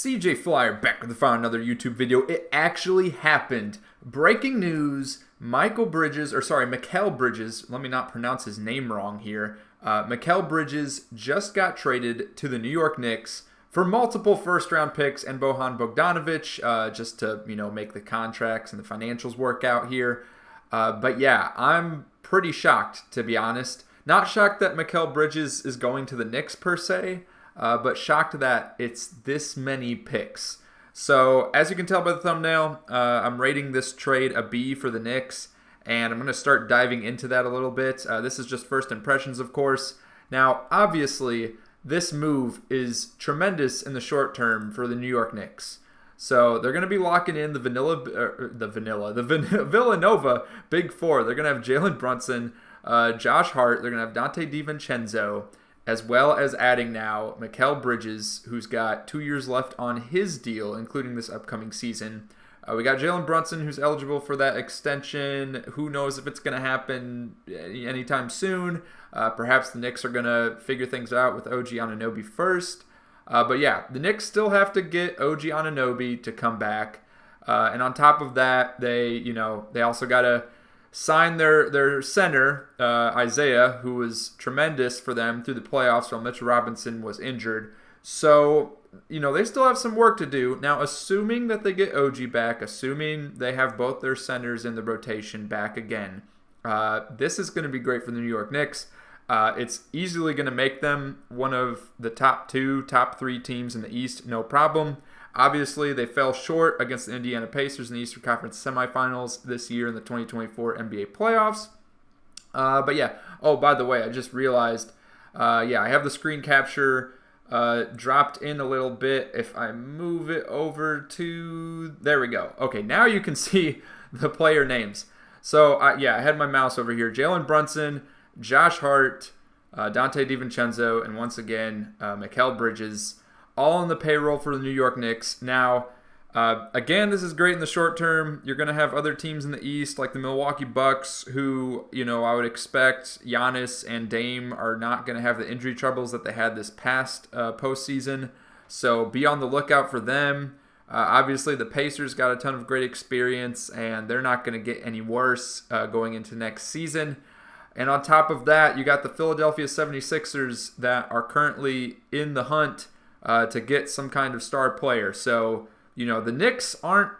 CJ Flyer back with another YouTube video. It actually happened. Breaking news, Mikal Bridges, let me not pronounce his name wrong here. Mikal Bridges just got traded to the New York Knicks for multiple first-round picks and Bojan Bogdanovic, just to, make the contracts and the financials work out here. But yeah, I'm pretty shocked, to be honest. Not shocked that Mikal Bridges is going to the Knicks per se, but shocked that it's this many picks. So as you can tell by the thumbnail, I'm rating this trade a B for the Knicks, and I'm going to start diving into that a little bit. This is just first impressions, of course. Now, obviously, this move is tremendous in the short term for the New York Knicks. So they're going to be locking in the Villanova Big Four. They're going to have Jalen Brunson, Josh Hart. They're going to have Dante DiVincenzo, as well as adding now Mikal Bridges, who's got 2 years left on his deal, including this upcoming season. We got Jalen Brunson, who's eligible for that extension. Who knows if it's going to happen anytime soon. Perhaps the Knicks are going to figure things out with OG Anunoby first. But yeah, the Knicks still have to get OG Anunoby to come back. And on top of that, they also got to sign their center, Isaiah, who was tremendous for them through the playoffs while Mitchell Robinson was injured. So, they still have some work to do. Now, assuming that they get OG back, assuming they have both their centers in the rotation back again, this is going to be great for the New York Knicks. It's easily going to make them one of the top 3 teams in the East, no problem. Obviously, they fell short against the Indiana Pacers in the Eastern Conference semifinals this year in the 2024 NBA playoffs. But yeah, by the way, I just realized, I have the screen capture dropped in a little bit. If I move it over to, there we go. Okay, now you can see the player names. So, I had my mouse over here. Jalen Brunson, Josh Hart, Dante DiVincenzo, and once again, Mikal Bridges, all on the payroll for the New York Knicks. Now, again, this is great in the short term. You're going to have other teams in the East, like the Milwaukee Bucks, who, I would expect Giannis and Dame are not going to have the injury troubles that they had this past postseason. So be on the lookout for them. Obviously, the Pacers got a ton of great experience, and they're not going to get any worse going into next season. And on top of that, you got the Philadelphia 76ers that are currently in the hunt to get some kind of star player. So, the Knicks aren't,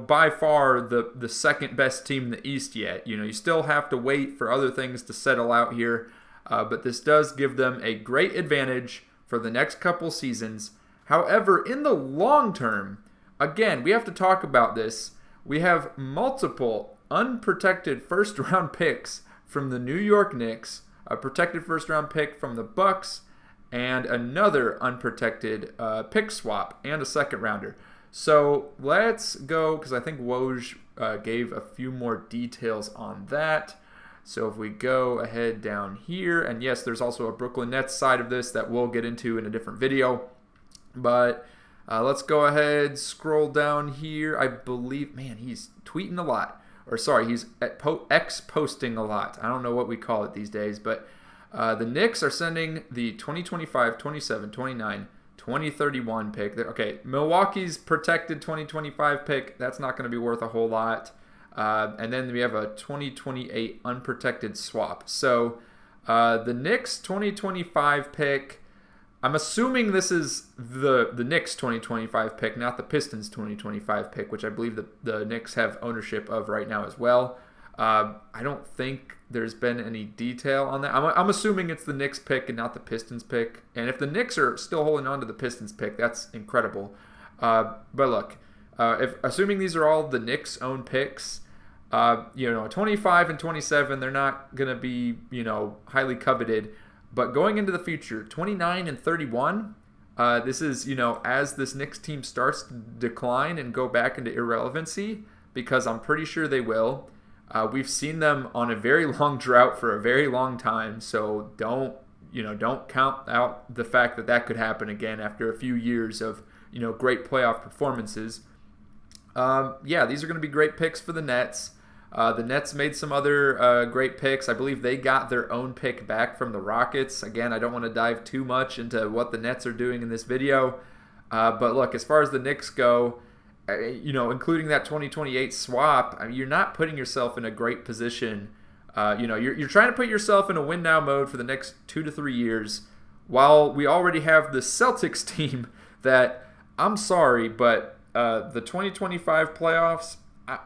by far the second best team in the East yet. You still have to wait for other things to settle out here. But this does give them a great advantage for the next couple seasons. However, in the long term, again, we have to talk about this. We have multiple unprotected first-round picks from the New York Knicks, a protected first-round pick from the Bucks, and another unprotected pick swap and a second-rounder. So let's go, because I think Woj gave a few more details on that. So if we go ahead down here, and yes, there's also a Brooklyn Nets side of this that we'll get into in a different video. But let's go ahead, scroll down here. I believe, man, he's tweeting a lot. Or sorry, he's X-posting a lot. I don't know what we call it these days, but the Knicks are sending the 2025, 27, 29, 2031 pick. Okay, Milwaukee's protected 2025 pick. That's not going to be worth a whole lot. And then we have a 2028 unprotected swap. So the Knicks 2025 pick, I'm assuming this is the Knicks 2025 pick, not the Pistons 2025 pick, which I believe the Knicks have ownership of right now as well. I don't think there's been any detail on that. I'm assuming it's the Knicks pick and not the Pistons pick. And if the Knicks are still holding on to the Pistons pick, that's incredible. But look, assuming these are all the Knicks' own picks, 25 and 27, they're not going to be, highly coveted. But going into the future, 29 and 31, this is, as this Knicks team starts to decline and go back into irrelevancy, because I'm pretty sure they will. We've seen them on a very long drought for a very long time, so don't count out the fact that could happen again after a few years of, great playoff performances. These are going to be great picks for the Nets. The Nets made some other great picks. I believe they got their own pick back from the Rockets. Again, I don't want to dive too much into what the Nets are doing in this video. But look, as far as the Knicks go, including that 2028 swap, I mean, you're not putting yourself in a great position. You're trying to put yourself in a win now mode for the next 2 to 3 years, while we already have the Celtics team that, I'm sorry, but the 2025 playoffs,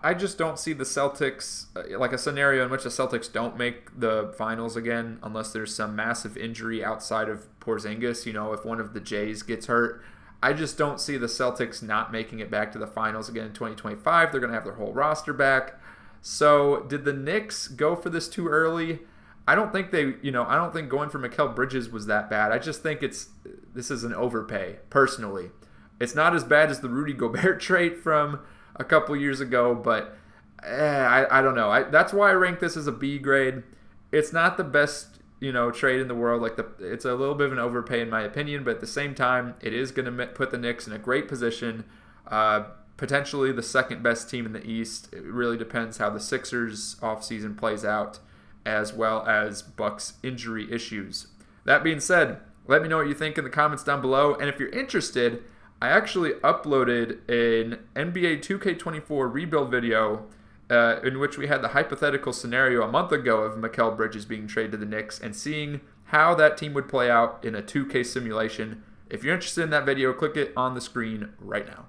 I just don't see the Celtics, like a scenario in which the Celtics don't make the finals again unless there's some massive injury outside of Porzingis. If one of the Jays gets hurt, I just don't see the Celtics not making it back to the finals again in 2025. They're going to have their whole roster back. So did the Knicks go for this too early? I don't think I don't think going for Mikal Bridges was that bad. I just think this is an overpay, personally. It's not as bad as the Rudy Gobert trade from a couple years ago, but I don't know. That's why I rank this as a B grade. It's not the best, trade in the world. It's a little bit of an overpay in my opinion, but at the same time, it is going to put the Knicks in a great position. Potentially the second best team in the East. It really depends how the Sixers offseason plays out, as well as Bucks injury issues. That being said, let me know what you think in the comments down below. And if you're interested, I actually uploaded an NBA 2K24 rebuild video in which we had the hypothetical scenario a month ago of Mikal Bridges being traded to the Knicks and seeing how that team would play out in a 2K simulation. If you're interested in that video, click it on the screen right now.